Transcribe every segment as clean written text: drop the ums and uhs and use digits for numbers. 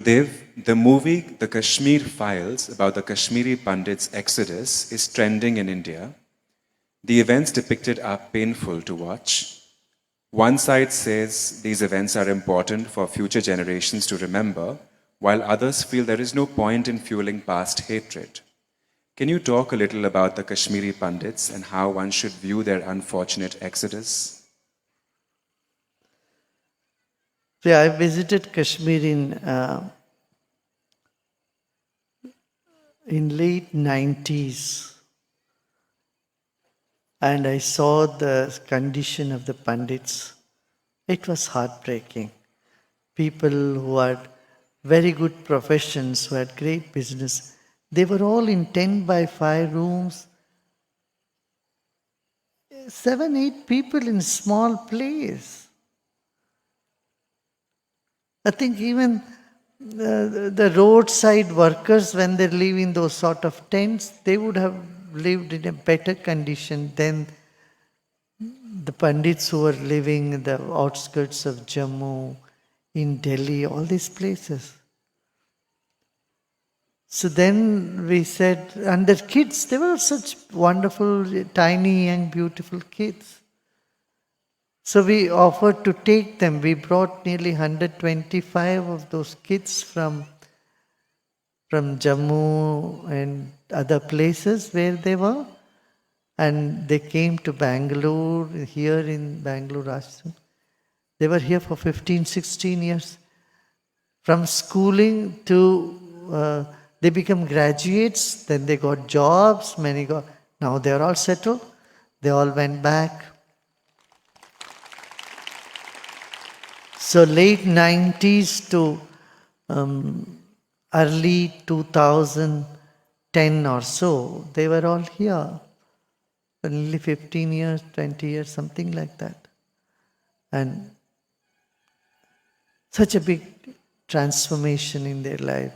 Gurudev, the movie The Kashmir Files about the Kashmiri Pandits' exodus is trending in India. The events depicted are painful to watch. One side says these events are important for future generations to remember, while others feel there is no point in fueling past hatred. Can you talk a little about the Kashmiri Pandits and how one should view their unfortunate exodus? Yeah, I visited Kashmir in late 90s, and I saw the condition of the Pandits. It was heartbreaking. People who had very good professions, who had great business, they were all in 10 by 5 rooms, 7, 8 people in small place. I think even the roadside workers, when they live in those sort of tents, they would have lived in a better condition than the Pandits who were living in the outskirts of Jammu, in Delhi, all these places. So then we said, and the kids, they were such wonderful, tiny, young, beautiful kids. So we offered to take them. We brought nearly 125 of those kids from Jammu and other places where they were. And they came to Bangalore, here in Bangalore, Rajasthan. They were here for 15, 16 years. From schooling to, they become graduates, then they got jobs, now they're all settled. They all went back. So late 90s to early 2010 or so, they were all here. For nearly 15 years, 20 years, something like that. And such a big transformation in their life.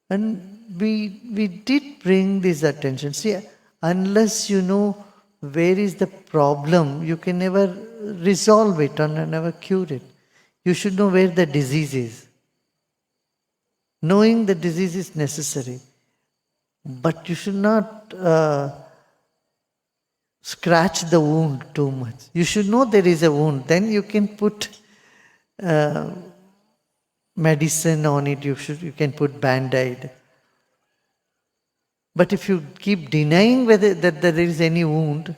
And we did bring this attention. See, unless you know where is the problem, you can never resolve it or never cure it. You should know where the disease is. Knowing the disease is necessary. But you should not scratch the wound too much. You should know there is a wound. Then you can put medicine on it. You can put Band-Aid. But if you keep denying that there is any wound,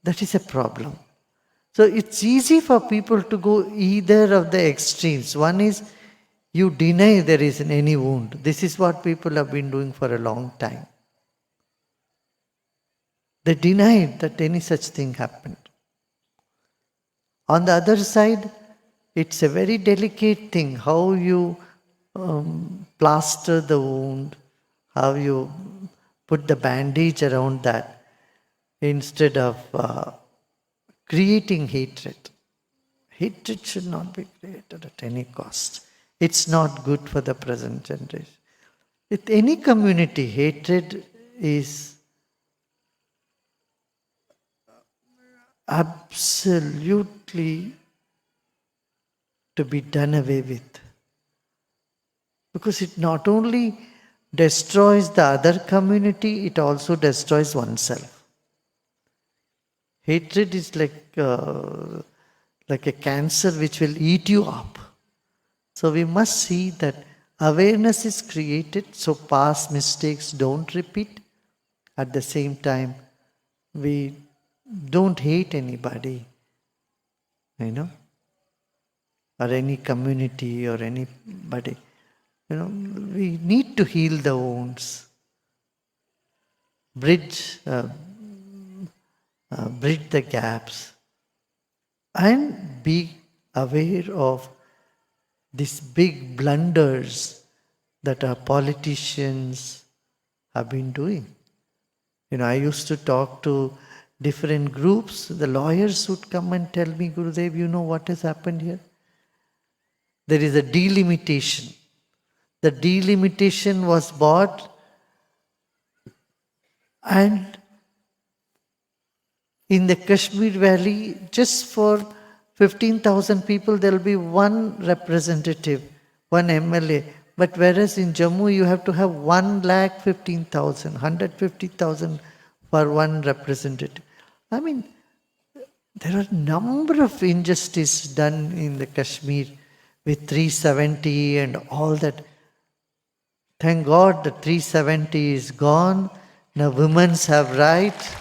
that is a problem. So it's easy for people to go either of the extremes. One is you deny there isn't any wound. This is what people have been doing for a long time. They denied that any such thing happened. On the other side, it's a very delicate thing how you plaster the wound, how you put the bandage around that instead of creating hatred. Hatred should not be created at any cost. It's not good for the present generation. With any community, hatred is absolutely to be done away with. Because it not only destroys the other community, it also destroys oneself. Hatred is like a cancer which will eat you up. So we must see that awareness is created so past mistakes don't repeat. At the same time, we don't hate anybody, or any community or anybody. We need to heal the wounds, bridge the gaps, and be aware of these big blunders that our politicians have been doing. I used to talk to different groups. The lawyers would come and tell me, Gurudev, you know what has happened here? There is a delimitation. The delimitation was bought, and in the Kashmir Valley, just for 15,000 people, there will be one representative one MLA. But whereas in Jammu you have to have 1,15,000, 150,000 for one representative. I mean, there are a number of injustices done in the Kashmir with 370 and all that. Thank God the 370 is gone. Now women have rights.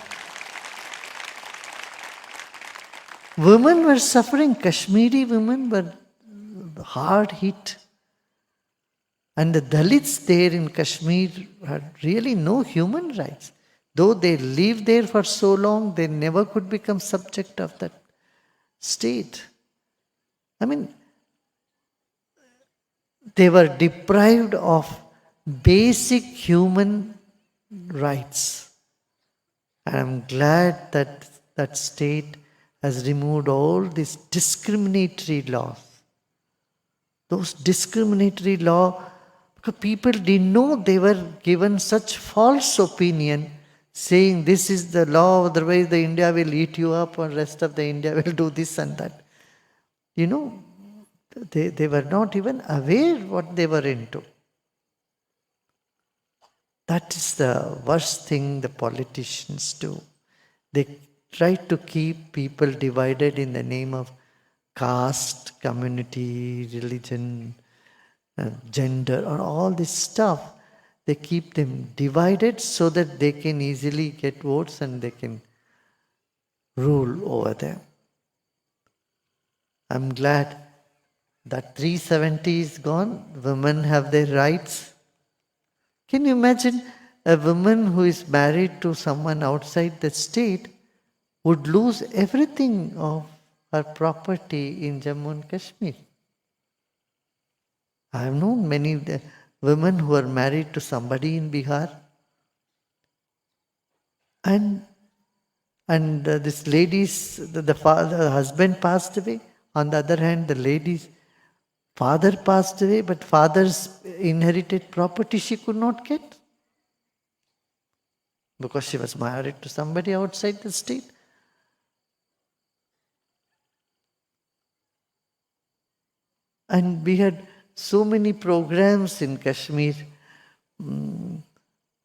Women were suffering. Kashmiri women were hard hit. And the Dalits there in Kashmir had really no human rights. Though they lived there for so long, they never could become subject of that state. I mean, they were deprived of basic human rights. And I'm glad that that state has removed all these discriminatory laws. Those discriminatory laws, because people didn't know, they were given such false opinion, saying this is the law, otherwise the India will eat you up or rest of the India will do this and that. You know, they were not even aware what they were into. That is the worst thing the politicians do. They try to keep people divided in the name of caste, community, religion, gender, or all this stuff. They keep them divided so that they can easily get votes and they can rule over them. I'm glad that 370 is gone. Women have their rights. Can you imagine a woman who is married to someone outside the state would lose everything of her property in Jammu and Kashmir? I have known many women who are married to somebody in Bihar, and this lady's the husband passed away. On the other hand, the lady's father passed away, but father's inherited property she could not get because she was married to somebody outside the state. And we had so many programs in Kashmir. Even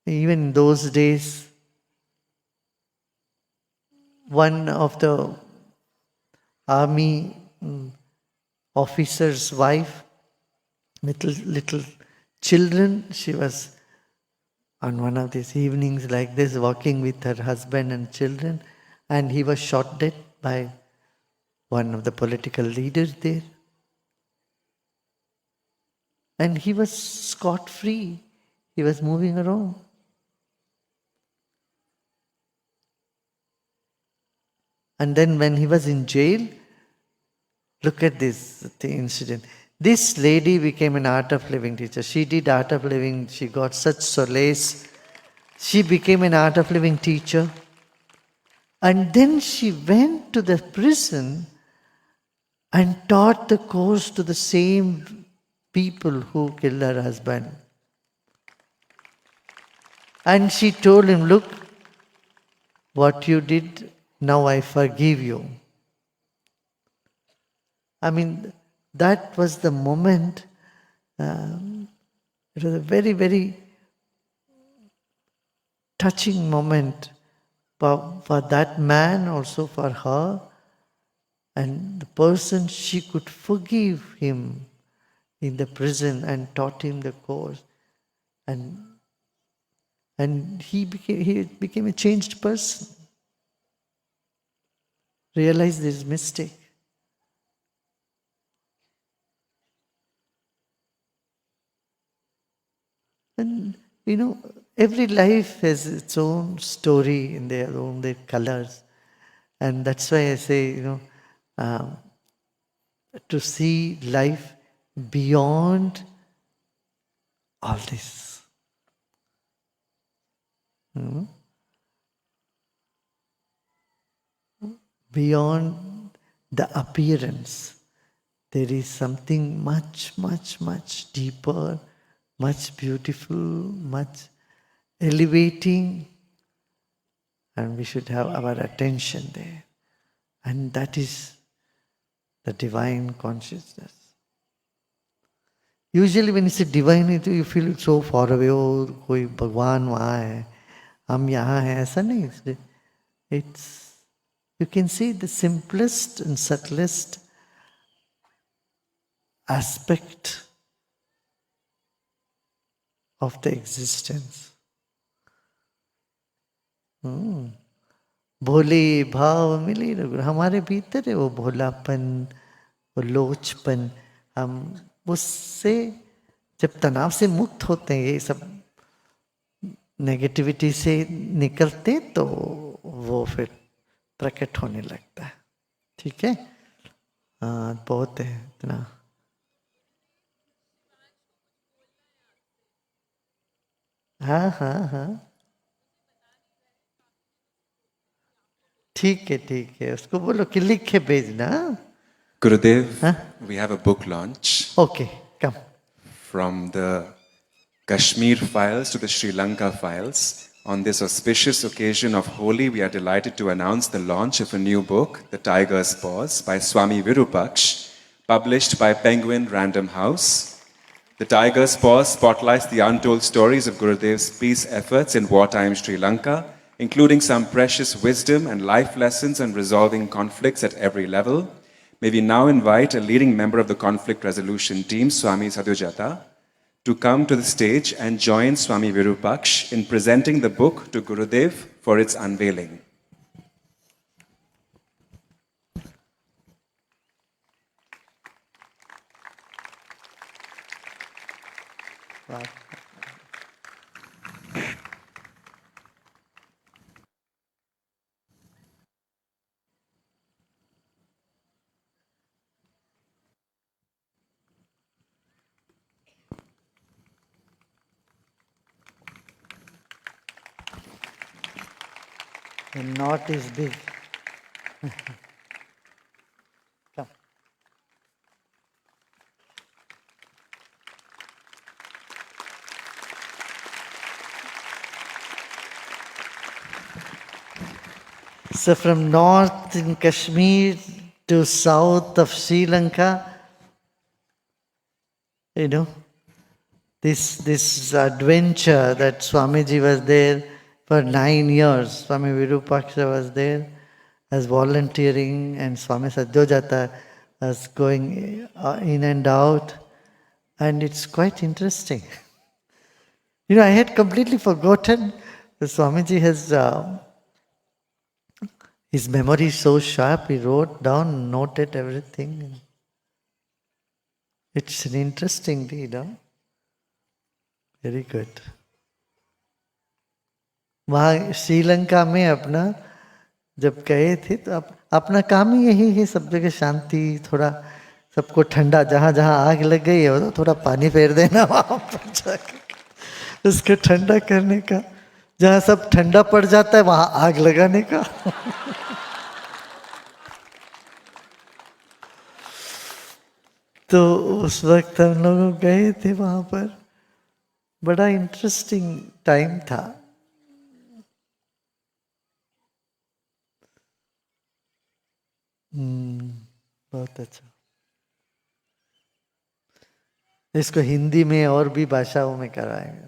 in those days, one of the army officer's wife with little children, she was on one of these evenings like this walking with her husband and children, and he was shot dead by one of the political leaders there. And he was scot-free. He was moving around. And then when he was in jail, look at this incident. This lady became an art of living teacher. She did art of living. She got such solace. She became an art of living teacher. And then she went to the prison and taught the course to the same people who killed her husband. And she told him, look, what you did, now I forgive you. I mean, that was the moment. It was a very, very touching moment for that man, also for her. And the person, she could forgive him in the prison and taught him the course. And he became a changed person. Realized his mistake. And every life has its own story in their colors. And that's why I say, to see life beyond all this. Beyond the appearance, there is something much, much, much deeper, much beautiful, much elevating, and we should have our attention there. And that is the divine consciousness. Usually when you say divine, you feel so far away. Oh, कोई भगवान वहाँ है, हम यहाँ हैं, ऐसा नहीं. It's, you can see the simplest and subtlest aspect of the existence. भोले भाव मिले रघु, हमारे भीतर है वो भोलापन, वो लोचपन. हम उससे जब तनाव से मुक्त होते हैं, ये सब नेगेटिविटी से निकलते, तो वो फिर प्रकट होने लगता है. ठीक है. हाँ, बहुत है इतना. हाँ हाँ हाँ, ठीक है, उसको बोलो कि लिख के भेजना. Gurudev, Huh? we have a book launch Okay, come. from the Kashmir files to the Sri Lanka files. On this auspicious occasion of Holi, we are delighted to announce the launch of a new book, The Tiger's Paws, by Swami Virupaksh, published by Penguin Random House. The Tiger's Paws spotlights the untold stories of Gurudev's peace efforts in wartime Sri Lanka, including some precious wisdom and life lessons on resolving conflicts at every level. May we now invite a leading member of the conflict resolution team, Swami Sadhujata, to come to the stage and join Swami Virupaksh in presenting the book to Gurudev for its unveiling. Wow. The knot is big. Come. So from north in Kashmir to south of Sri Lanka, this adventure that Swamiji was there for 9 years. Swami Virupaksha was there as volunteering, and Swami Sadhujata was going in and out, and it's quite interesting. I had completely forgotten. Swamiji has his memory is so sharp. He wrote down, noted everything. It's an interesting read, huh? Very good. वहाँ श्रीलंका में अपना जब गए थे, तो अपना काम ही यही है, सब जगह शांति, थोड़ा सबको ठंडा, जहाँ जहाँ आग लग गई है तो थोड़ा पानी फेर देना वहाँ पर जाकर, उसको ठंडा करने का. जहाँ सब ठंडा पड़ जाता है वहाँ आग लगाने का. तो उस वक्त हम लोग गए थे वहाँ पर. बड़ा इंटरेस्टिंग टाइम था. बहुत अच्छा. इसको हिंदी में और भी भाषाओं में कराएंगे.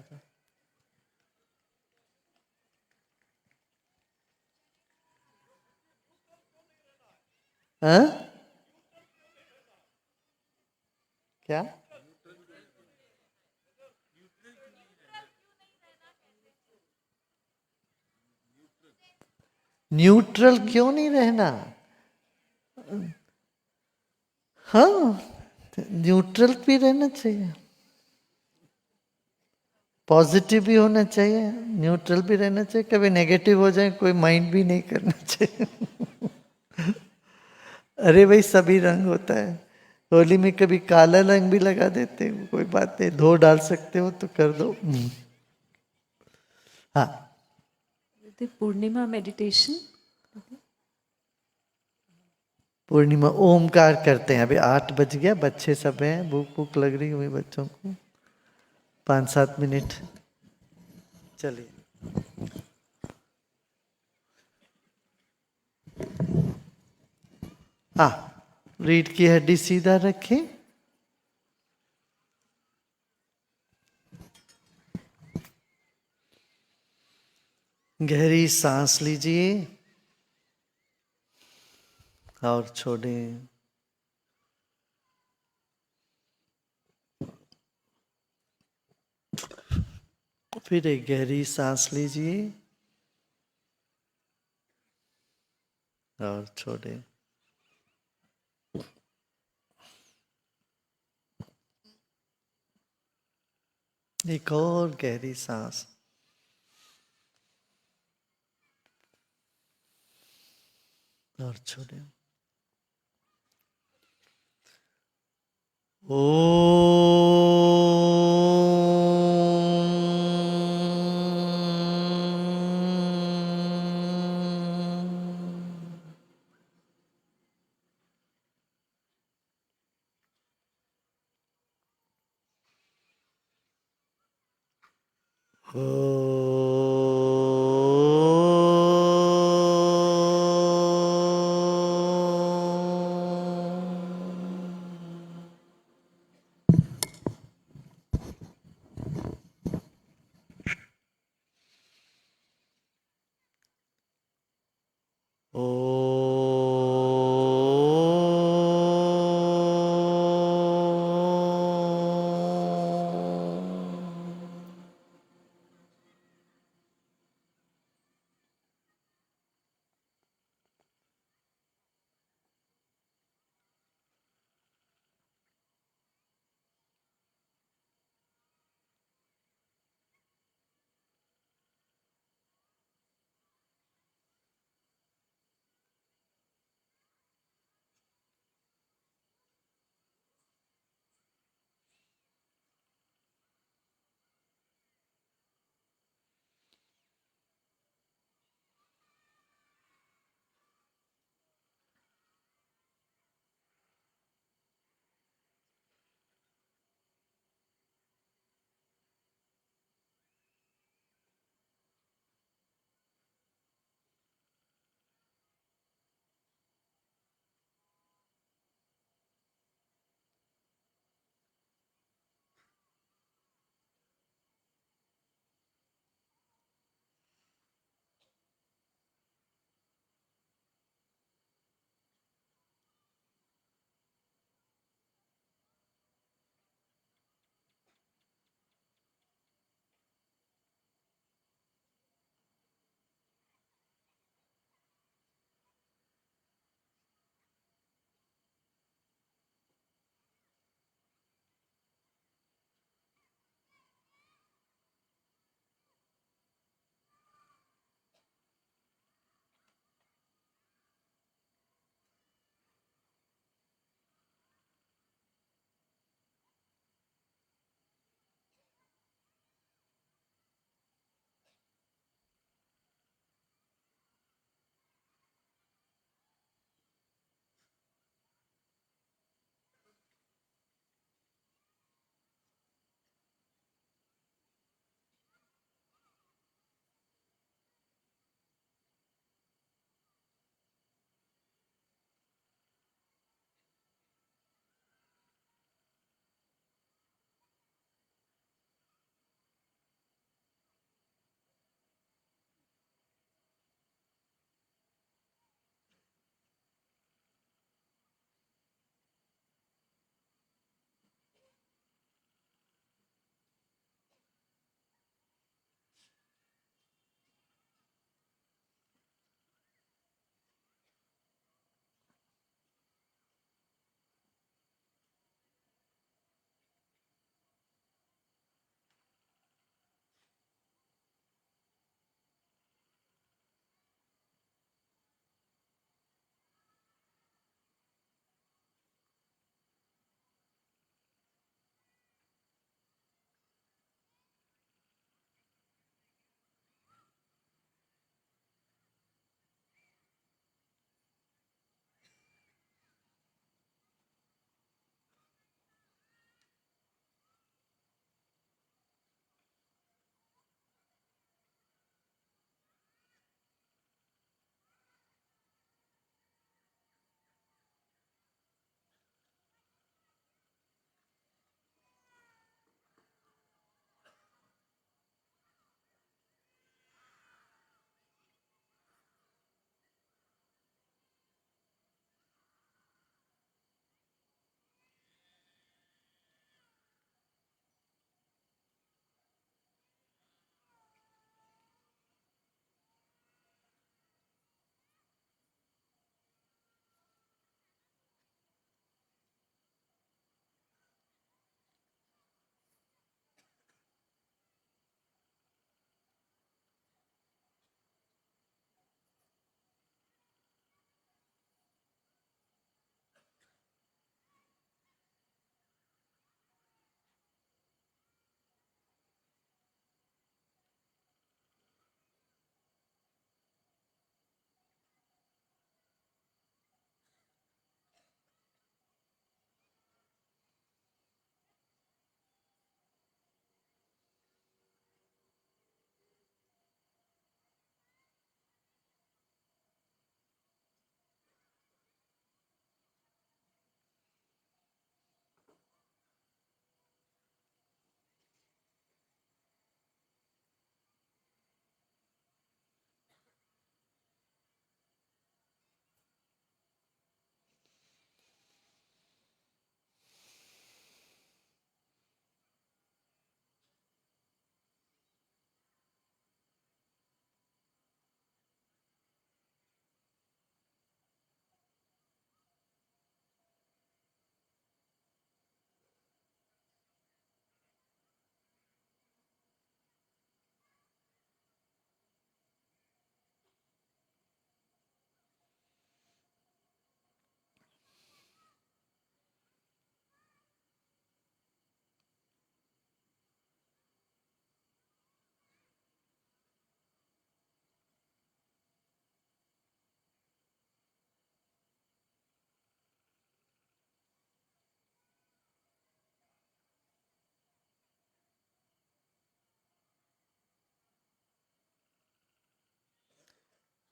हाँ, क्या? न्यूट्रल क्यों नहीं रहना? हाँ, न्यूट्रल भी रहना चाहिए, पॉजिटिव भी होना चाहिए, न्यूट्रल भी रहना चाहिए. कभी नेगेटिव हो जाए कोई माइंड भी नहीं करना चाहिए. अरे भाई, सभी रंग होता है. होली में कभी काला रंग भी लगा देते हैं, कोई बात नहीं, धो डाल सकते हो तो कर दो. हाँ, पूर्णिमा मेडिटेशन. पूर्णिमा ओमकार करते हैं. अभी 8 बज गया, बच्चे सब हैं, भूख लग रही हुई बच्चों को. 5-7 मिनट. चलिए. हाँ, रीढ़ की हड्डी सीधा रखें. गहरी सांस लीजिए और छोड़ें। फिर एक गहरी सांस लीजिए और छोड़ें। एक और गहरी सांस और छोड़ें।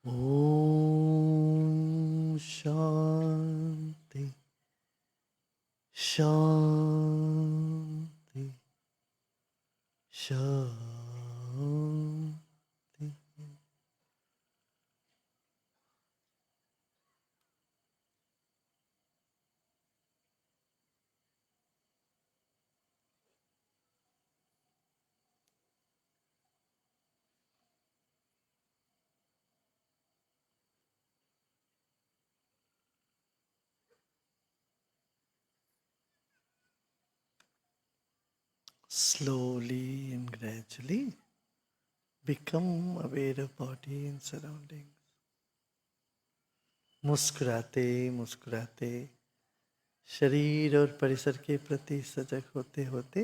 Om Shanti Shanti Shanti. Slowly and gradually become aware of body and surroundings. मुस्कुराते मुस्कुराते शरीर और परिसर के प्रति सजग होते होते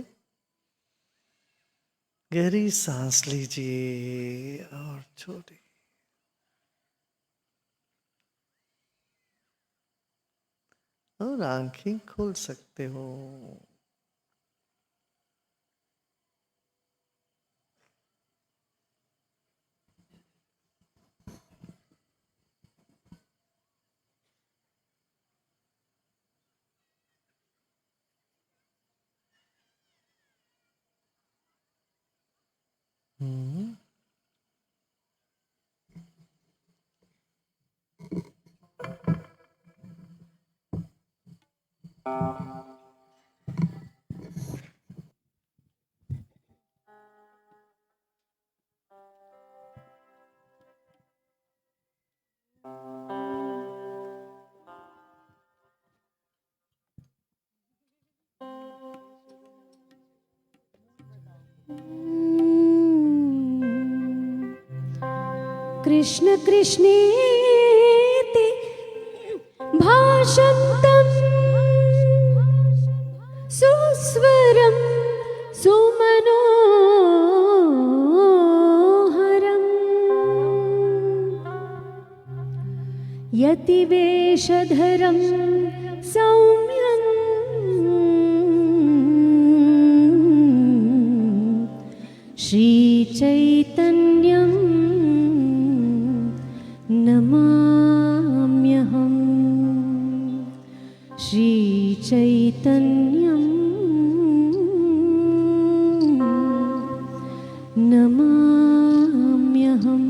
गहरी सांस लीजिए और छोड़िए। और आंखें खोल सकते हो। कृष्ण कृष्णेति भाषन्तं सुस्वरं सुमनोहरम् यतिवेशधरं सौम्यं श्रीचैतन्यं नमाम्यहम्। श्रीचैतन्यं नमाम्यहम्।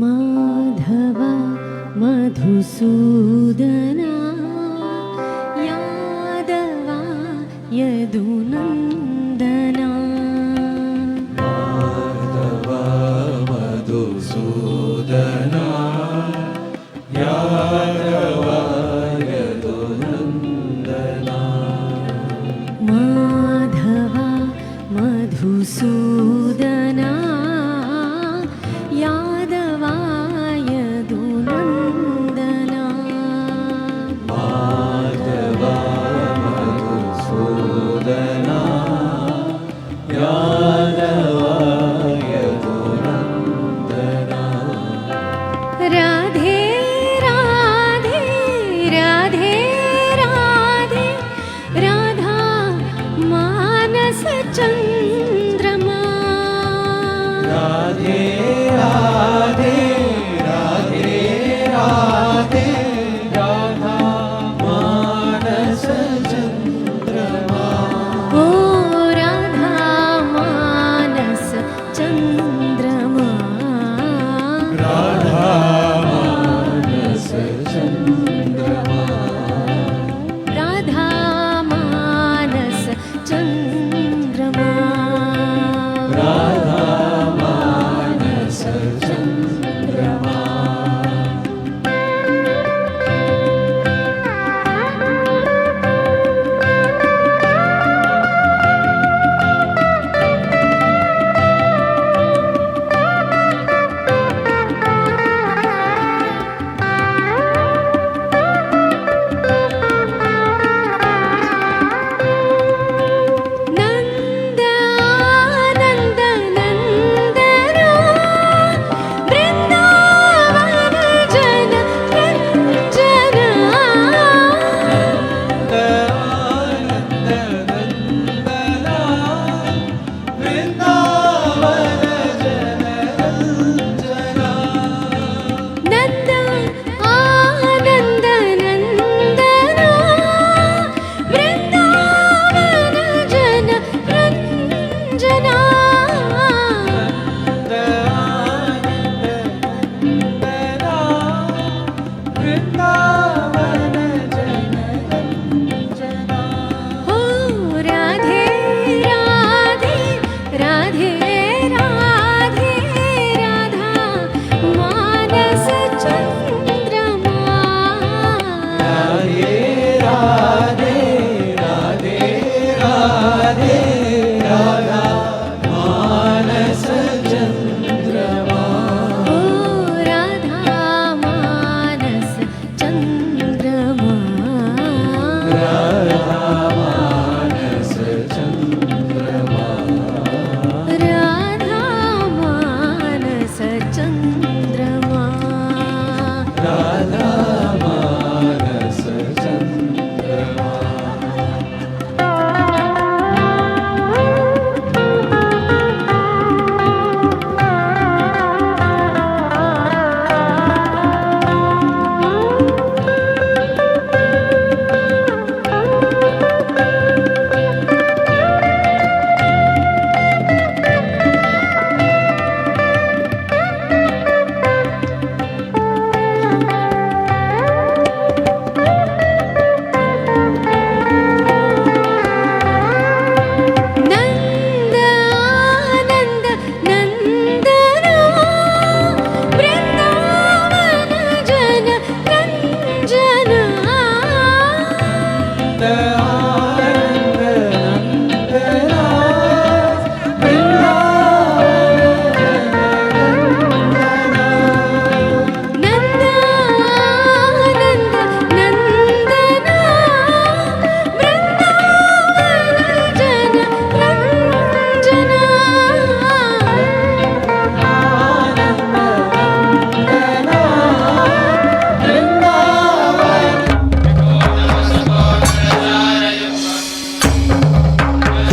माधवा मधुसूदना यादवा यदुनन्दना माधवा मधुसूदना यादवा यदुनन्दना माधवा मधुसूदना यादवा यदुनन्दना माधवा मधुसूदना यादवा यदुनन्दना राधे राधे राधे राधे राधा मानस चन्द्रमा राधे राधे राधे राधे राधा मानस चन्द्रमा ओ राधा मानस चन्द्रमा राधा मानस चन्द्रमा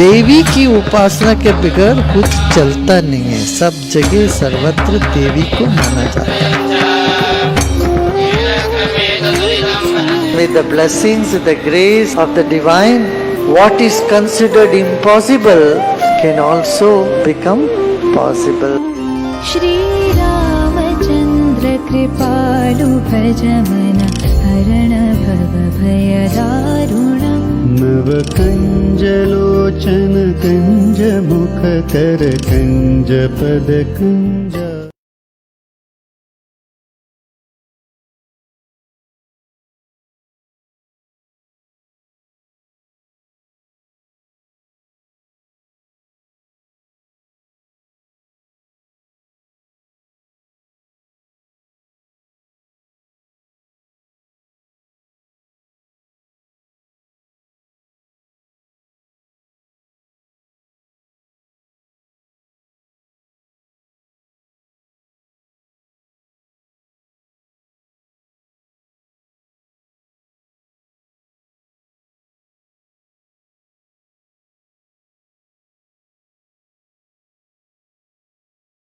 देवी की उपासना के बगैर कुछ चलता नहीं है. सब जगह सर्वत्र देवी को माना जाता है. With the blessings, the grace of the divine, what is considered impossible can also become possible. Shri Ramchandra कृपालु भजमन हरण भव भय दारुणम् नव कंजलोचन कंज मुख कर कंज पद कंज